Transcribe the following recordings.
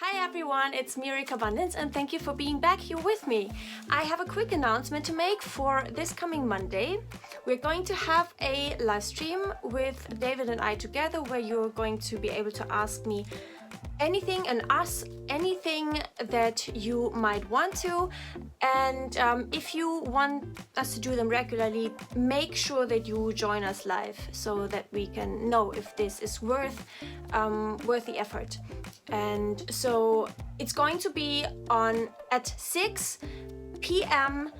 Hi everyone, it's me, Carbundance, and thank you for being back here with me. I have a quick announcement to make for this coming Monday. We're going to have a live stream with David and I together where you're going to be able to ask me anything and us anything that you might want to, and if you want us to do them regularly, make sure that you join us live so that we can know if this is worth the effort. And so it's going to be on at 6 p.m.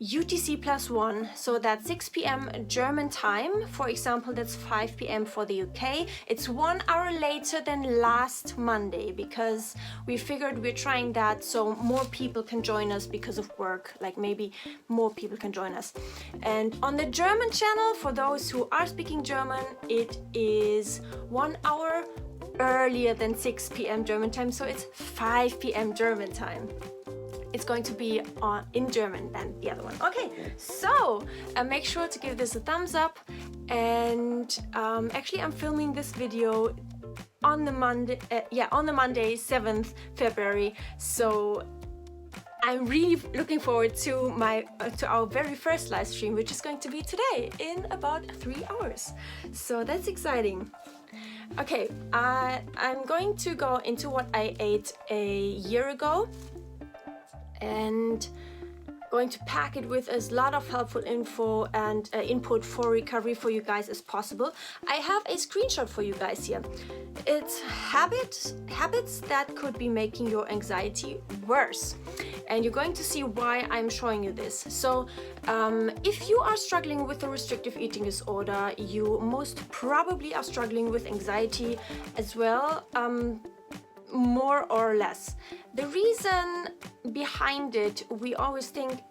UTC +1, so that's 6 p.m. German time. For example, that's 5 p.m. for the UK. It's 1 hour later than last Monday because we figured we're trying that so more people can join us because of work, like maybe more people can join us. And on the German channel, for those who are speaking German, it is 1 hour earlier than 6 p.m. German time, so it's 5 p.m. German time. It's going to be in German than the other one. Okay, so make sure to give this a thumbs up. And actually, I'm filming this video on the Monday, on the Monday, 7th February. So I'm really looking forward to our very first live stream, which is going to be today in about 3 hours. So that's exciting. Okay, I'm going to go into what I ate a year ago and going to pack it with as lot of helpful info and input for recovery for you guys as possible. I have a screenshot for you guys here. It's habits that could be making your anxiety worse. And you're going to see why I'm showing you this. So if you are struggling with a restrictive eating disorder, you most probably are struggling with anxiety as well, more or less. The reason behind it, we always think,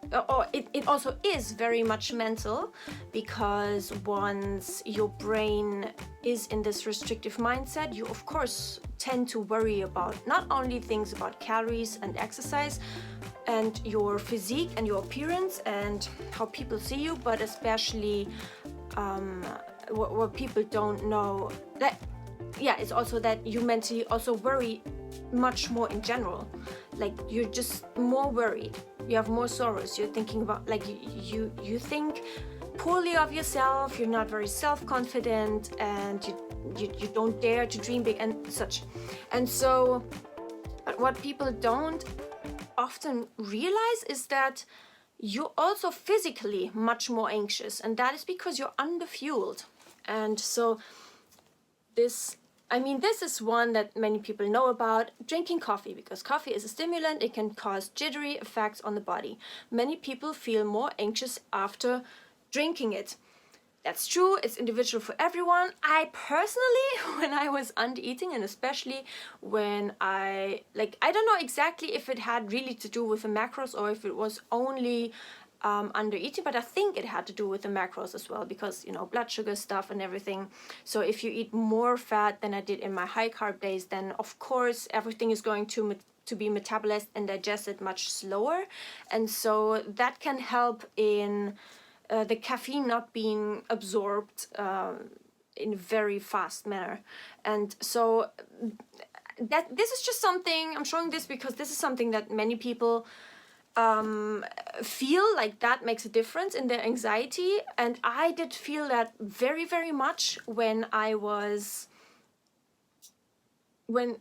it also is very much mental, because once your brain is in this restrictive mindset, you of course tend to worry about not only things about calories and exercise and your physique and your appearance and how people see you, but especially what people don't know, that it's also that you mentally also worry much more in general. Like, you're just more worried, you have more sorrows, you're thinking about, like, you think poorly of yourself, you're not very self-confident, and you don't dare to dream big and such. And so, but what people don't often realize is that you're also physically much more anxious, and that is because you're underfueled. And so this is one that many people know about, drinking coffee, because coffee is a stimulant. It can cause jittery effects on the body. Many people feel more anxious after drinking it. That's true, it's individual for everyone. I personally, when I was under-eating, and especially when I don't know exactly if it had really to do with the macros or if it was only under-eating, but I think it had to do with the macros as well, because, you know, blood sugar stuff and everything. So if you eat more fat than I did in my high-carb days, then of course everything is going to be metabolized and digested much slower. And so that can help in the caffeine not being absorbed in a very fast manner. And so this is just something, I'm showing this because this is something that many people feel like that makes a difference in their anxiety. And I did feel that very, very much when I was, when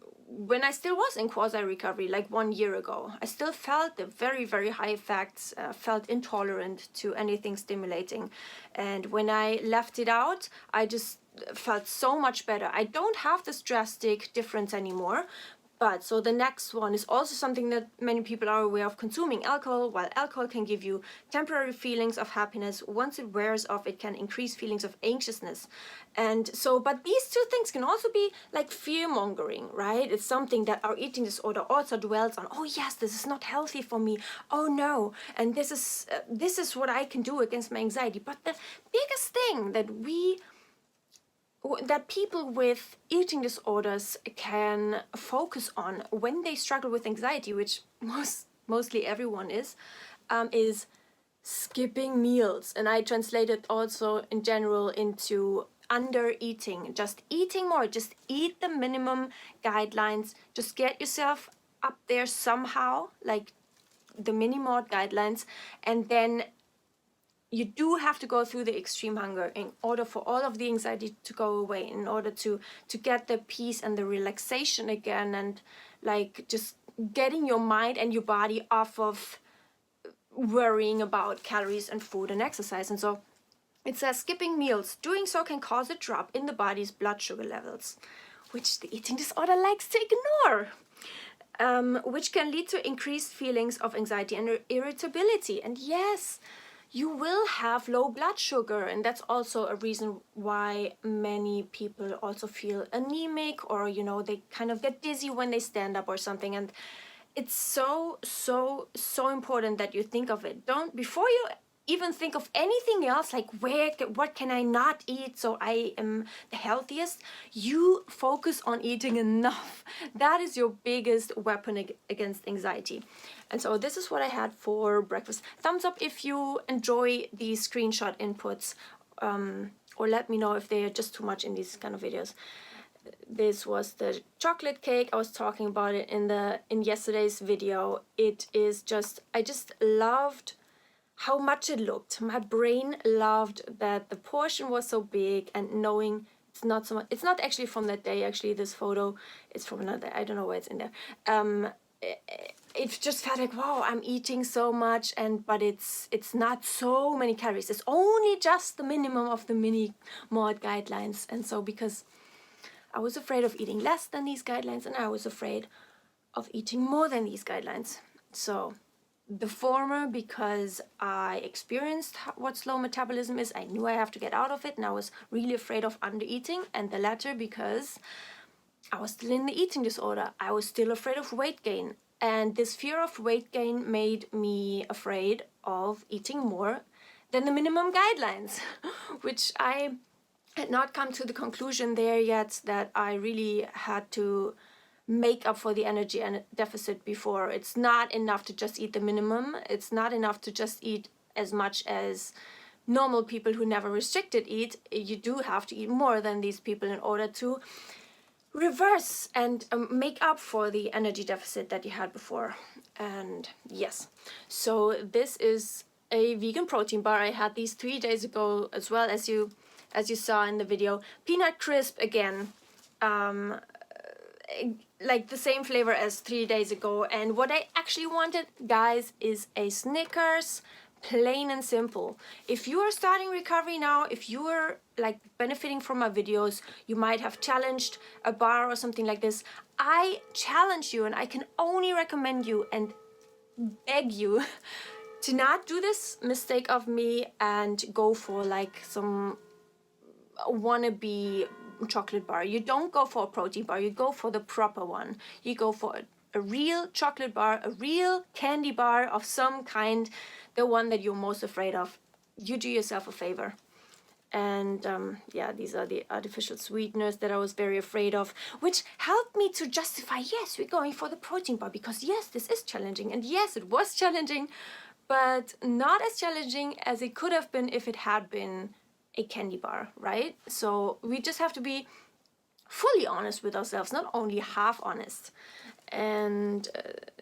I still was in Quasi Recovery, like 1 year ago. I still felt the very, very high effects, felt intolerant to anything stimulating. And when I left it out, I just felt so much better. I don't have this drastic difference anymore. But so the next one is also something that many people are aware of: consuming alcohol. While alcohol can give you temporary feelings of happiness, once it wears off, it can increase feelings of anxiousness. And so, but these two things can also be like fear-mongering, right? It's something that our eating disorder also dwells on. Oh yes, this is not healthy for me. Oh no, and this is what I can do against my anxiety. But the biggest thing that people with eating disorders can focus on when they struggle with anxiety, which mostly everyone is skipping meals. And I translate it also in general into under eating, just eating more, just eat the minimum guidelines, just get yourself up there somehow, like the mini-mod guidelines, and then you do have to go through the extreme hunger in order for all of the anxiety to go away, in order to get the peace and the relaxation again, and like just getting your mind and your body off of worrying about calories and food and exercise. And so it says skipping meals. Doing so can cause a drop in the body's blood sugar levels, which the eating disorder likes to ignore. Which can lead to increased feelings of anxiety and irritability. And yes, you will have low blood sugar, and that's also a reason why many people also feel anemic, or you know, they kind of get dizzy when they stand up or something. And it's so important that you think of it. Don't, before you even think of anything else, like what can I not eat so I am the healthiest, you focus on eating enough. That is your biggest weapon against anxiety. And so this is what I had for breakfast. Thumbs up if you enjoy these screenshot inputs, or let me know if they are just too much in these kind of videos. This was the chocolate cake. I was talking about it in yesterday's video. It is just, I just loved how much it looked. My brain loved that the portion was so big, and knowing it's not so much, it's not actually from that day, actually this photo is from another day. I don't know why it's in there. It just felt like, wow, I'm eating so much, but it's not so many calories. It's only just the minimum of the mini mod guidelines. And so because I was afraid of eating less than these guidelines, and I was afraid of eating more than these guidelines. So the former, because I experienced what slow metabolism is, I knew I have to get out of it, and I was really afraid of under eating. And the latter, because I was still in the eating disorder. I was still afraid of weight gain. And this fear of weight gain made me afraid of eating more than the minimum guidelines, which I had not come to the conclusion there yet that I really had to make up for the energy and deficit before. It's not enough to just eat the minimum. It's not enough to just eat as much as normal people who never restricted eat. You do have to eat more than these people in order to reverse and make up for the energy deficit that you had before. And yes, so this is a vegan protein bar. I had these 3 days ago as well, as you saw in the video. Peanut crisp again, like the same flavor as 3 days ago. And what I actually wanted, guys, is a Snickers, plain and simple. If you are starting recovery now, if you are like benefiting from my videos, you might have challenged a bar or something like this. I challenge you, and I can only recommend you and beg you to not do this mistake of me and go for like some wannabe chocolate bar. You don't go for a protein bar, you go for the proper one. You go for a real chocolate bar, a real candy bar of some kind, the one that you're most afraid of. You do yourself a favor. And yeah, these are the artificial sweeteners that I was very afraid of, which helped me to justify, yes, we're going for the protein bar, because yes, this is challenging, and yes, it was challenging, but not as challenging as it could have been if it had been a candy bar, right? So we just have to be fully honest with ourselves, not only half honest. And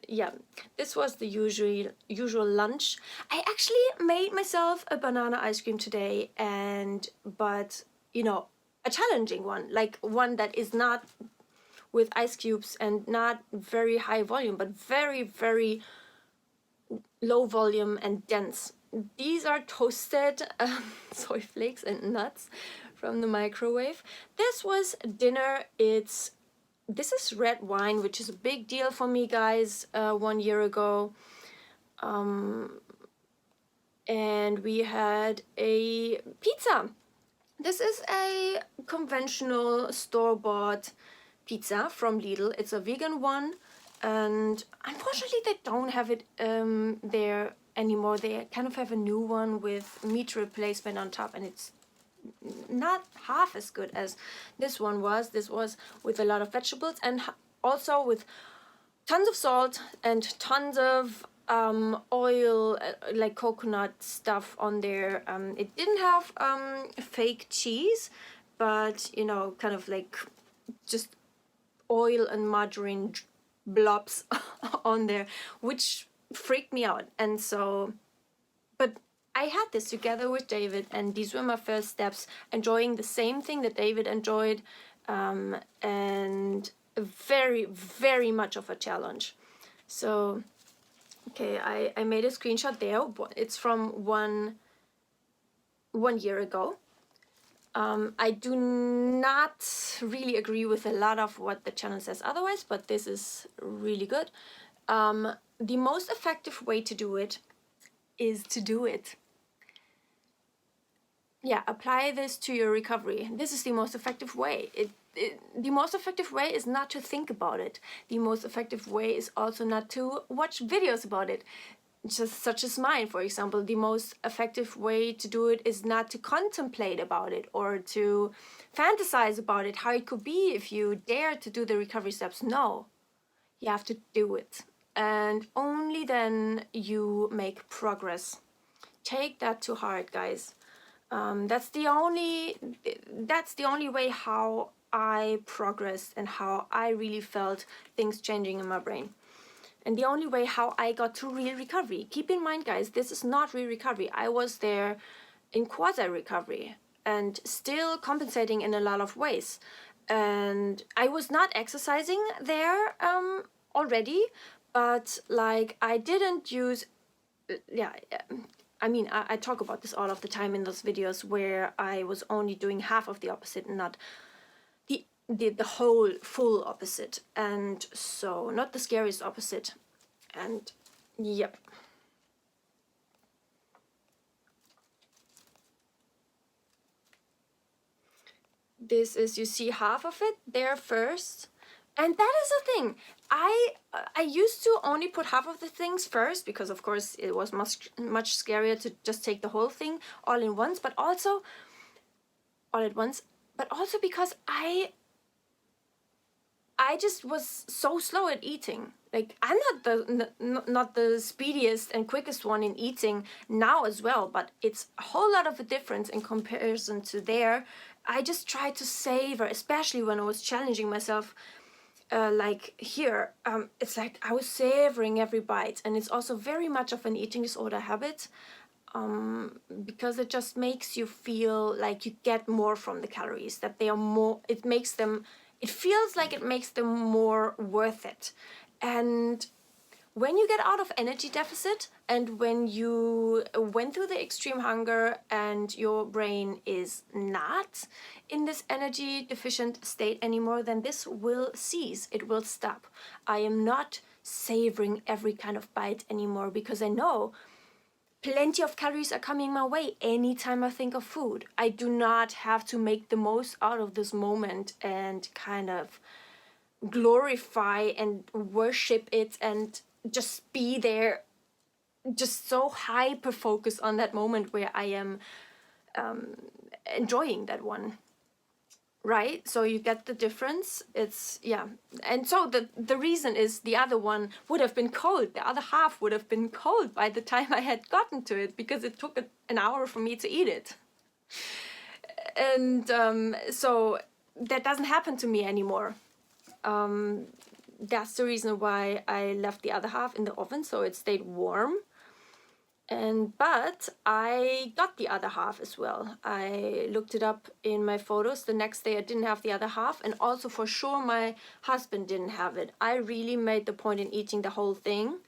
yeah, this was the usual lunch. I actually made myself a banana ice cream today, but you know, a challenging one, like one that is not with ice cubes and not very high volume, but very, very low volume and dense. These are toasted soy flakes and nuts from the microwave. This was dinner. This is red wine, which is a big deal for me, guys, 1 year ago. And we had a pizza. This is a conventional store-bought pizza from Lidl. It's a vegan one, and unfortunately they don't have it there anymore. They kind of have a new one with meat replacement on top, and it's not half as good as this one was. This was with a lot of vegetables and also with tons of salt and tons of oil, like coconut stuff on there. It didn't have fake cheese, but you know, kind of like just oil and margarine blobs on there, which freaked me out. And so, but I had this together with David, and these were my first steps, enjoying the same thing that David enjoyed, and very, very much of a challenge. So, okay, I made a screenshot there. It's from one year ago. I do not really agree with a lot of what the channel says otherwise, but this is really good. The most effective way to do it is to do it. Yeah, apply this to your recovery. This is the most effective way. The most effective way is not to think about it. The most effective way is also not to watch videos about it, just such as mine, for example. The most effective way to do it is not to contemplate about it or to fantasize about it, how it could be if you dare to do the recovery steps. No, you have to do it. And only then you make progress. Take that to heart, guys. That's the only way how I progressed and how I really felt things changing in my brain. And the only way how I got to real recovery. Keep in mind, guys, this is not real recovery. I was there in quasi recovery and still compensating in a lot of ways. And I was not exercising there already, but like I didn't use, I mean, I talk about this all of the time in those videos where I was only doing half of the opposite and not the whole full opposite. And so not the scariest opposite. And yep. This is, you see half of it there first. And that is the thing. I used to only put half of the things first because of course it was much scarier to just take the whole thing all in once, but also all at once, but also because I just was so slow at eating. Like I'm not the speediest and quickest one in eating now as well, but it's a whole lot of a difference in comparison to there. I just tried to savor, especially when I was challenging myself. Like here, it's like I was savoring every bite, and it's also very much of an eating disorder habit, because it just makes you feel like you get more from the calories, that they are more, it feels like it makes them more worth it. And when you get out of energy deficit and when you went through the extreme hunger and your brain is not in this energy deficient state anymore, then this will cease. It will stop. I am not savoring every kind of bite anymore because I know plenty of calories are coming my way anytime I think of food. I do not have to make the most out of this moment and kind of glorify and worship it and just be there, just so hyper focused on that moment where I am enjoying that one, right? So you get the difference. It's, yeah. And so the reason is the other one would have been cold. The other half would have been cold by the time I had gotten to it because it took an hour for me to eat it. And so that doesn't happen to me anymore. That's the reason why I left the other half in the oven so it stayed warm. But I got the other half as well. I looked it up in my photos. The next day I didn't have the other half, and also for sure my husband didn't have it. I really made the point in eating the whole thing.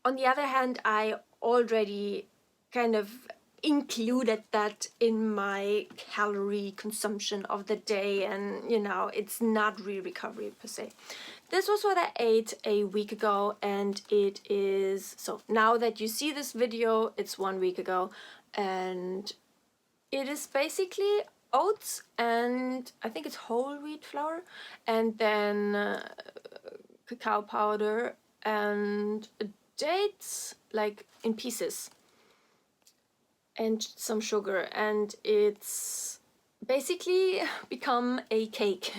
On the other hand, I already kind of included that in my calorie consumption of the day, and you know, it's not real recovery per se. This was what I ate a week ago, and it is, so now that you see this video, it's 1 week ago, and it is basically oats and I think it's whole wheat flour, and then cacao powder and dates, like in pieces, and some sugar, and it's basically become a cake.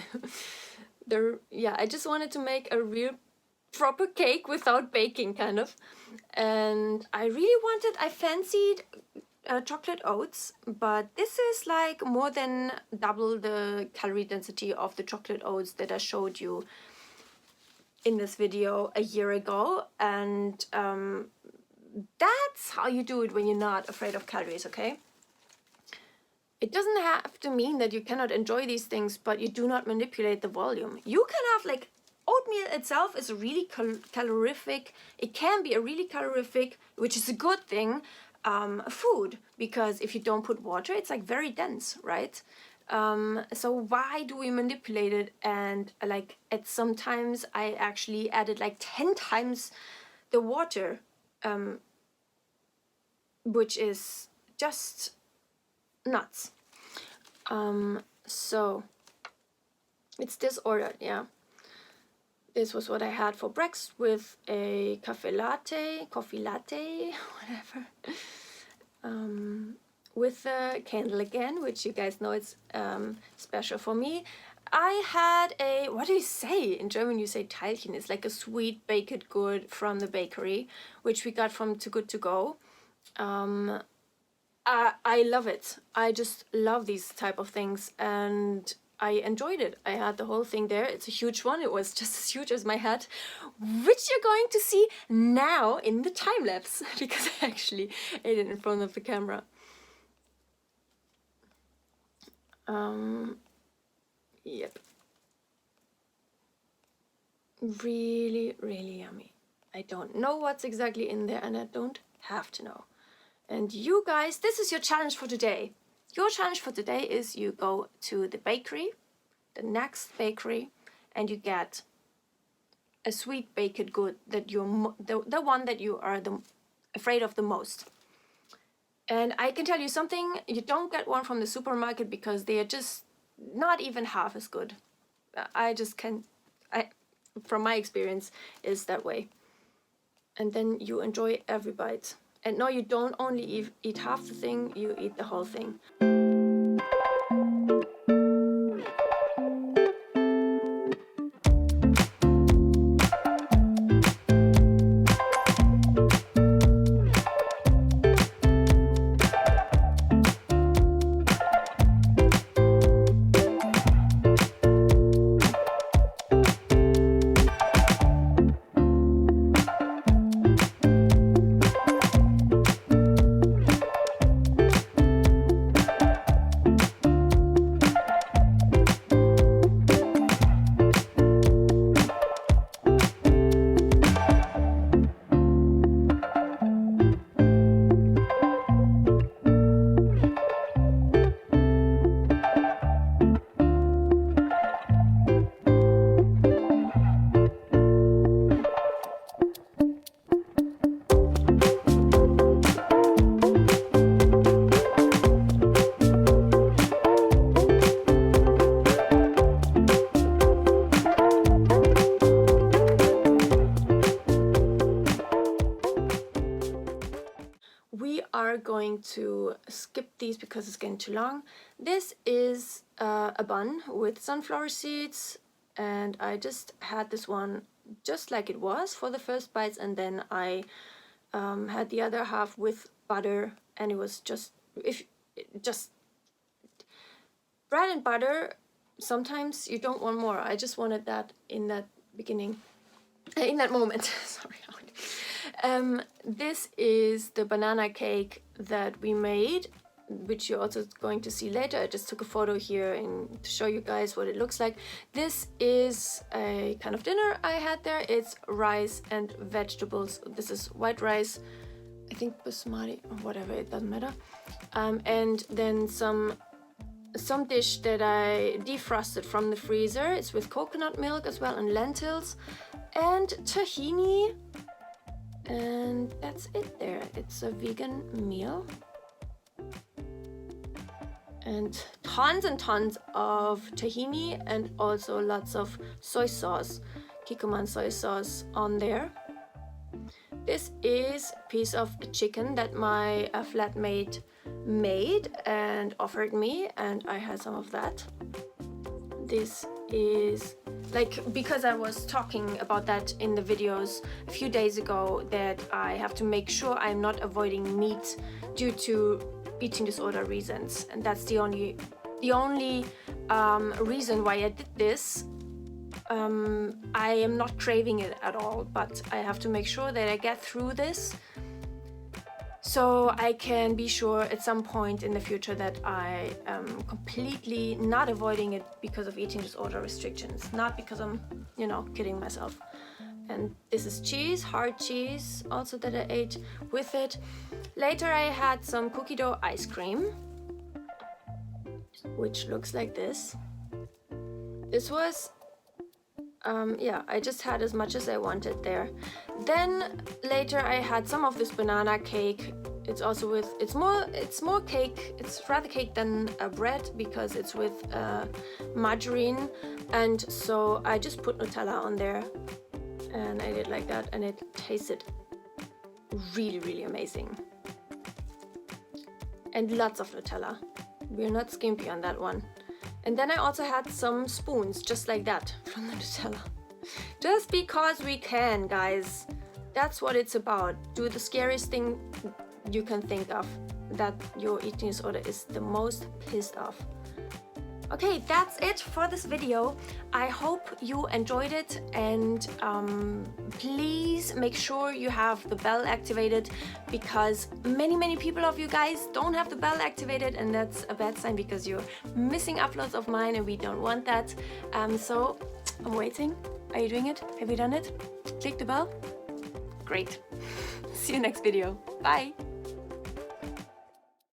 I just wanted to make a real proper cake without baking, kind of. And I fancied chocolate oats, but this is like more than double the calorie density of the chocolate oats that I showed you in this video a year ago. And that's how you do it when you're not afraid of calories, okay? It doesn't have to mean that you cannot enjoy these things, but you do not manipulate the volume. You can have, like, oatmeal itself is a really calorific, it can be a really calorific, which is a good thing, food, because if you don't put water, it's like very dense, right? So why do we manipulate it? And like sometimes I actually added like 10 times the water, which is just nuts. So it's disordered, yeah. This was what I had for breakfast with a coffee latte, whatever. With the candle again, which you guys know it's special for me. I had a, what do you say? In German you say Teilchen. It's like a sweet baked good from the bakery, which we got from Too Good To Go. I love it. I just love these type of things, and I enjoyed it. I had the whole thing there. It's a huge one. It was just as huge as my head, which you're going to see now in the time lapse because I actually ate it in front of the camera. Yep. Really, really yummy. I don't know what's exactly in there, and I don't have to know. And you guys, this is your challenge for today. Your challenge for today is you go to the bakery, the next bakery, and you get a sweet baked good that you're the one that you are afraid of the most. And I can tell you something, you don't get one from the supermarket because they are just not even half as good. From my experience, is that way. And then you enjoy every bite. And no, you don't only eat half the thing, you eat the whole thing. Going to skip these because it's getting too long. This is a bun with sunflower seeds, and I just had this one just like it was for the first bites, and then I had the other half with butter, and it was just bread and butter. Sometimes you don't want more. I just wanted that in that beginning, in that moment. Sorry. This is the banana cake that we made, which you're also going to see later. I just took a photo here and to show you guys what it looks like. This is a kind of dinner I had there. It's rice and vegetables. This is white rice, I think basmati or whatever, it doesn't matter. And then some dish that I defrosted from the freezer. It's with coconut milk as well, and lentils and tahini. And that's it there. It's a vegan meal. And tons of tahini, and also lots of soy sauce, Kikkoman soy sauce on there. This is a piece of chicken that my flatmate made and offered me, and I had some of that. This is like, because I was talking about that in the videos a few days ago, that I have to make sure I'm not avoiding meat due to eating disorder reasons, and that's the only reason why I did this. I am not craving it at all, but I have to make sure that I get through this so I can be sure at some point in the future that I am completely not avoiding it because of eating disorder restrictions, not because I'm, you know, kidding myself. And this is cheese, hard cheese, also that I ate with it. Later I had some cookie dough ice cream, which looks like this. This was yeah, I just had as much as I wanted there. Then later I had some of this banana cake. It's also with, it's more cake, it's rather cake than bread because it's with margarine, and so I just put Nutella on there and I did like that, and it tasted really, really amazing. And lots of Nutella. We're not skimpy on that one. And then I also had some spoons, just like that, from the Nutella. Just because we can, guys. That's what it's about. Do the scariest thing you can think of, that your eating disorder is the most pissed off. Okay, that's it for this video. I hope you enjoyed it, and please make sure you have the bell activated, because many people of you guys don't have the bell activated, and that's a bad sign because you're missing uploads of mine and we don't want that. So I'm waiting. Are you doing it? Have you done it? Click the bell? Great. See you next video. Bye.